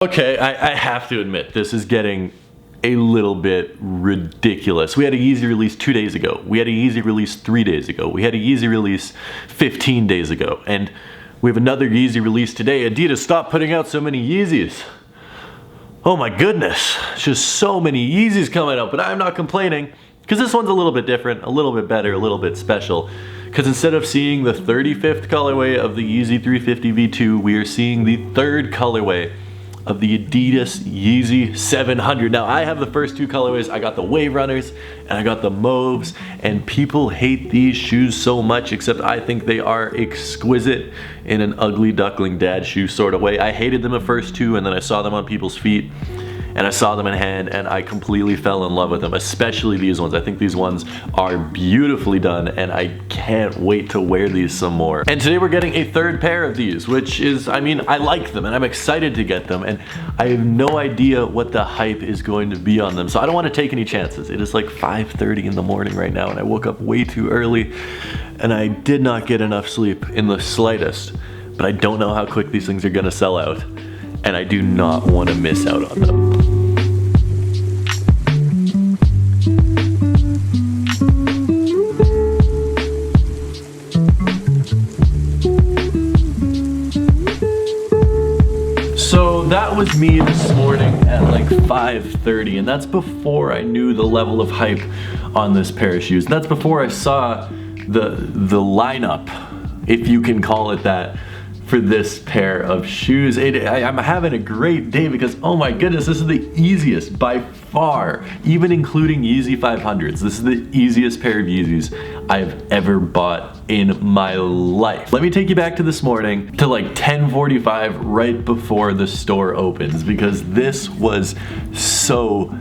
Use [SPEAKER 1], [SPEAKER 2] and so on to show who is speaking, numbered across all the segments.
[SPEAKER 1] Okay, I have to admit, this is getting a little bit ridiculous. We had a Yeezy release 2 days ago. We had a Yeezy release 3 days ago. We had a Yeezy release 15 days ago. And we have another Yeezy release today. Adidas, stop putting out so many Yeezys. Oh my goodness, it's just so many Yeezys coming out, but I'm not complaining because this one's a little bit different, a little bit better, a little bit special. Because instead of seeing the 35th colorway of the Yeezy 350 V2, we are seeing the 3rd colorway of the Adidas Yeezy 700. Now I have the first 2 colorways. I got the Wave Runners and I got the Mauves, and people hate these shoes so much, except I think they are exquisite in an ugly duckling dad shoe sort of way. I hated them at first too, and then I saw them on people's feet and I saw them in hand and I completely fell in love with them, especially these ones. I think these ones are beautifully done and I can't wait to wear these some more. And today we're getting a 3rd pair of these, which is, I mean, I like them and I'm excited to get them, and I have no idea what the hype is going to be on them. So I don't want to take any chances. It is like 5:30 in the morning right now and I woke up way too early and I did not get enough sleep in the slightest, but I don't know how quick these things are gonna sell out and I do not want to miss out on them. So that was me this morning at like 5:30, and that's before I knew the level of hype on this pair of shoes. That's before I saw the lineup, if you can call it that, for this pair of shoes. I'm having a great day because, oh my goodness, this is the easiest by far, even including Yeezy 500s. This is the easiest pair of Yeezys I've ever bought in my life. Let me take you back to this morning, to like 10:45 right before the store opens, because this was so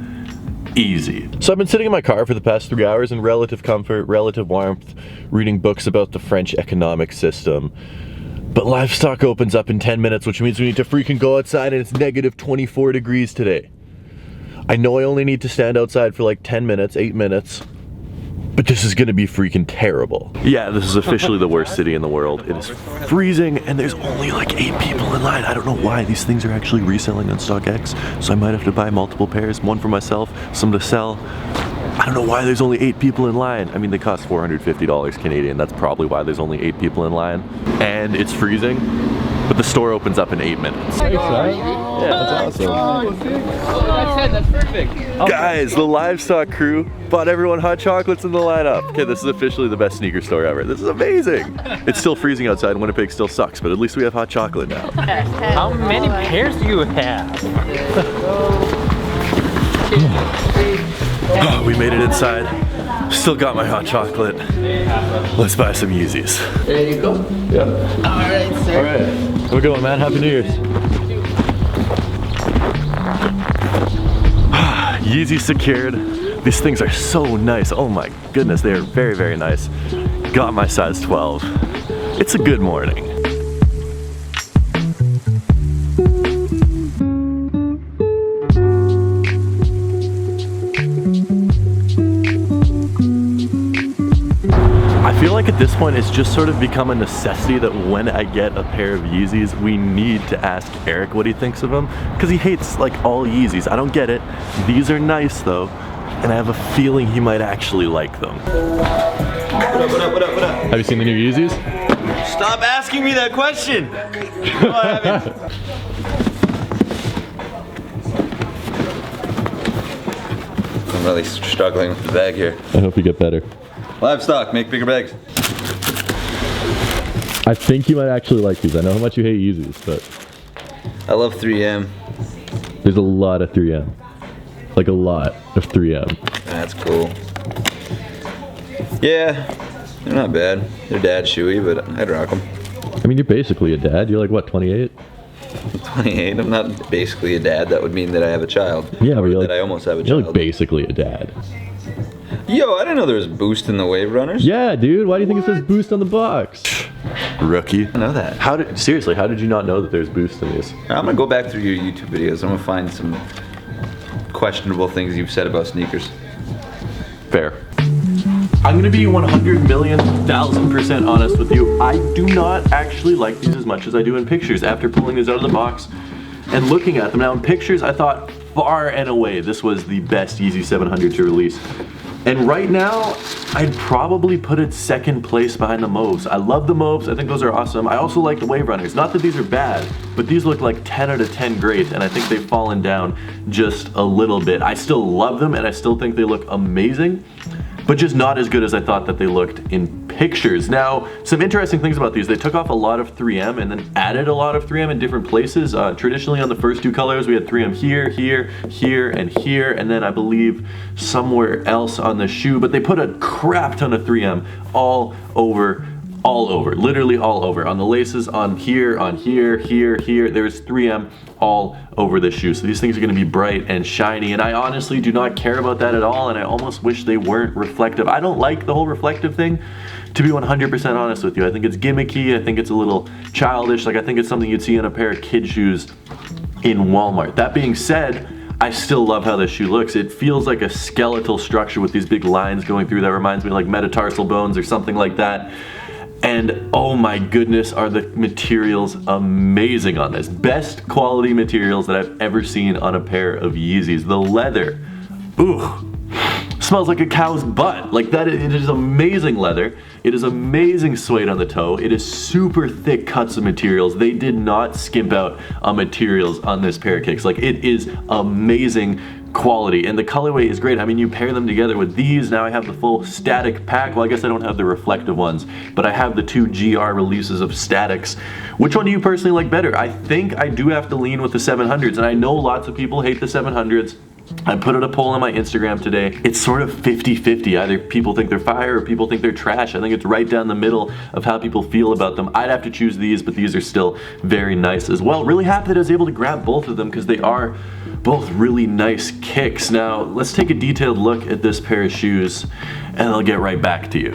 [SPEAKER 1] easy. So I've been sitting in my car for the past 3 hours in relative comfort, relative warmth, reading books about the French economic system. But livestock opens up in 10 minutes, which means we need to freaking go outside, and it's negative 24 degrees today. I know I only need to stand outside for like 10 minutes, 8 minutes, but this is gonna be freaking terrible. Yeah, this is officially the worst city in the world. It is freezing and there's only like 8 people in line. I don't know why. These things are actually reselling on StockX, so I might have to buy multiple pairs, one for myself, some to sell. I don't know why there's only 8 people in line. I mean, they cost $450 Canadian. That's probably why there's only 8 people in line. And it's freezing, but the store opens up in 8 minutes.
[SPEAKER 2] Thanks, right? Yeah, that's awesome. That's perfect.
[SPEAKER 1] Guys, the livestock crew bought everyone hot chocolates in the lineup. Okay, this is officially the best sneaker store ever. This is amazing. It's still freezing outside and Winnipeg still sucks, but at least we have hot chocolate now.
[SPEAKER 2] How many pairs do you have?
[SPEAKER 1] Oh, we made it inside. Still got my hot chocolate. Let's buy some Yeezys.
[SPEAKER 3] There you go.
[SPEAKER 1] Yeah.
[SPEAKER 3] Alright, sir.
[SPEAKER 1] Alright. Have a good one, man. Happy New Year's. Yeezy secured. These things are so nice. Oh my goodness, they are very, very nice. Got my size 12. It's a good morning. I feel like at this point it's just sort of become a necessity that when I get a pair of Yeezys, we need to ask Eric what he thinks of them, because he hates like all Yeezys. I don't get it. These are nice though, and I have a feeling he might actually like them.
[SPEAKER 4] What up, what up, what up, what up?
[SPEAKER 1] Have you seen the new Yeezys?
[SPEAKER 4] Stop asking me that question! No, I haven't. I'm really struggling with the bag here.
[SPEAKER 1] I hope you get better.
[SPEAKER 4] Livestock, make bigger bags.
[SPEAKER 1] I think you might actually like these. I know how much you hate Yeezys, but
[SPEAKER 4] I love 3M.
[SPEAKER 1] there's a lot of 3M. Like a lot of 3M.
[SPEAKER 4] That's cool. Yeah, they're not bad. They're dad shoey, but I'd rock them.
[SPEAKER 1] I mean, you're basically a dad. You're like, what, 28?
[SPEAKER 4] I'm 28. I'm not basically a dad. That would mean that I have a child.
[SPEAKER 1] Yeah, but you're
[SPEAKER 4] that
[SPEAKER 1] like,
[SPEAKER 4] I almost have a
[SPEAKER 1] you're
[SPEAKER 4] child.
[SPEAKER 1] like basically a dad.
[SPEAKER 4] Yo, I didn't know there was Boost in the Wave Runners.
[SPEAKER 1] Yeah, dude. Why do you think it says Boost on the box? Rookie.
[SPEAKER 4] I know that.
[SPEAKER 1] Seriously, how did you not know that there's Boost in these?
[SPEAKER 4] I'm gonna go back through your YouTube videos. I'm gonna find some questionable things you've said about sneakers.
[SPEAKER 1] Fair. I'm gonna be 100,000,000% honest with you. I do not actually like these as much as I do in pictures. After pulling these out of the box, and looking at them now in pictures, I thought far and away this was the best Yeezy 700 to release. And right now, I'd probably put it second place behind the Mauves. I love the Mauves, I think those are awesome. I also like the Wave Runners. Not that these are bad, but these look like 10 out of 10 great, and I think they've fallen down just a little bit. I still love them, and I still think they look amazing, but just not as good as I thought that they looked in pictures. Now, some interesting things about these. They took off a lot of 3M and then added a lot of 3M in different places. Traditionally on the first two colors, we had 3M here, here, here, and here, and then I believe somewhere else on the shoe, but they put a crap ton of 3M all over, literally all over. On the laces, on here, here, there's 3M all over the shoe. So these things are gonna be bright and shiny, and I honestly do not care about that at all, and I almost wish they weren't reflective. I don't like the whole reflective thing, to be 100% honest with you. I think it's gimmicky, I think it's a little childish, like I think it's something you'd see in a pair of kid shoes in Walmart. That being said, I still love how this shoe looks. It feels like a skeletal structure with these big lines going through that reminds me of like metatarsal bones or something like that. And oh my goodness, are the materials amazing on this. Best quality materials that I've ever seen on a pair of Yeezys. The leather, ooh, smells like a cow's butt. Like that, it is amazing leather. It is amazing suede on the toe. It is super thick cuts of materials. They did not skimp out on materials on this pair of kicks. Like it is amazing quality, and the colorway is great. I mean, you pair them together with these. Now I have the full static pack. Well, I guess I don't have the reflective ones, but I have the two GR releases of statics. Which one do you personally like better? I think I do have to lean with the 700s, and I know lots of people hate the 700s. I put out a poll on my Instagram today. It's sort of 50-50. Either people think they're fire or people think they're trash. I think it's right down the middle of how people feel about them. I'd have to choose these, but these are still very nice as well. Really happy that I was able to grab both of them because they are both really nice kicks. Now, let's take a detailed look at this pair of shoes and I'll get right back to you.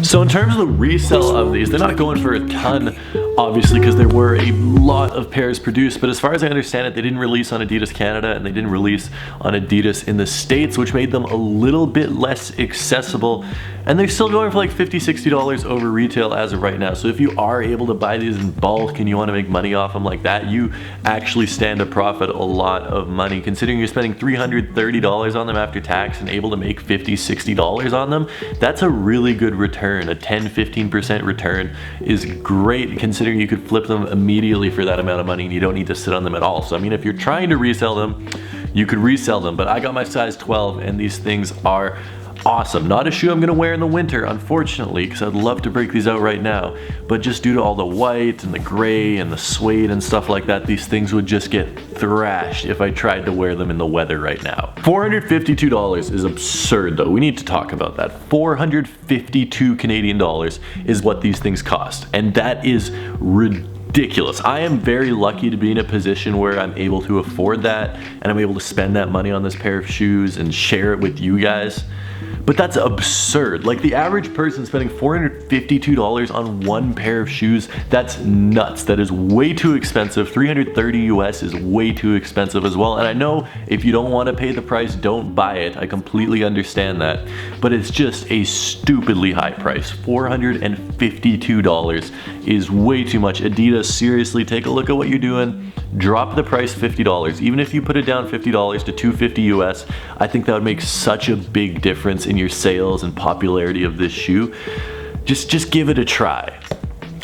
[SPEAKER 1] So in terms of the resale of these, they're not going for a ton, obviously, because there were a lot of pairs produced, but as far as I understand it, they didn't release on Adidas Canada and they didn't release on Adidas in the States, which made them a little bit less accessible, and they're still going for like $50-$60 over retail as of right now. So if you are able to buy these in bulk and you want to make money off them like that, you actually stand to profit a lot of money. Considering you're spending $330 on them after tax and able to make $50-$60 on them, that's a really good return. A 10-15% return is great, considering you could flip them immediately for that amount of money and you don't need to sit on them at all. So I mean, if you're trying to resell them, you could resell them, but I got my size 12 and these things are awesome. Not a shoe I'm gonna wear in the winter, unfortunately, because I'd love to break these out right now, but just due to all the white and the gray and the suede and stuff like that, these things would just get thrashed if I tried to wear them in the weather right now. $452 is absurd though. We need to talk about that. 452 Canadian dollars is what these things cost, and that is ridiculous. I am very lucky to be in a position where I'm able to afford that and I'm able to spend that money on this pair of shoes and share it with you guys. But that's absurd. Like the average person spending $452 on one pair of shoes, that's nuts. That is way too expensive. $330 US is way too expensive as well. And I know if you don't want to pay the price, don't buy it. I completely understand that. But it's just a stupidly high price. $452 is way too much. Adidas, seriously, take a look at what you're doing. Drop the price $50. Even if you put it down $50 to $250 US, I think that would make such a big difference in your sales and popularity of this shoe. Just give it a try.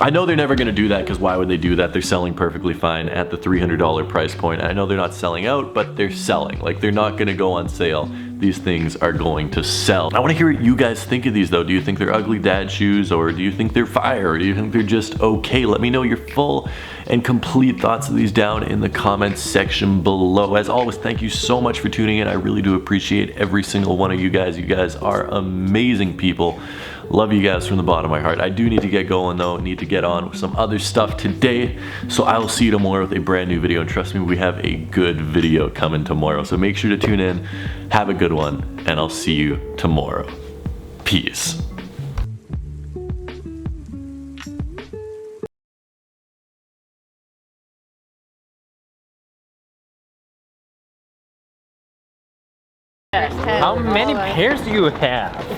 [SPEAKER 1] I know they're never gonna do that, because why would they do that? They're selling perfectly fine at the $300 price point. I know they're not selling out, but they're selling. Like, they're not gonna go on sale. These things are going to sell. I wanna hear what you guys think of these though. Do you think they're ugly dad shoes, or do you think they're fire, or do you think they're just okay? Let me know your full and complete thoughts of these down in the comments section below. As always, thank you so much for tuning in. I really do appreciate every single one of you guys. You guys are amazing people. Love you guys from the bottom of my heart. I do need to get going though, need to get on with some other stuff today. So I will see you tomorrow with a brand new video, and trust me, we have a good video coming tomorrow. So make sure to tune in, have a good one, and I'll see you tomorrow. Peace.
[SPEAKER 3] How many pairs do you have?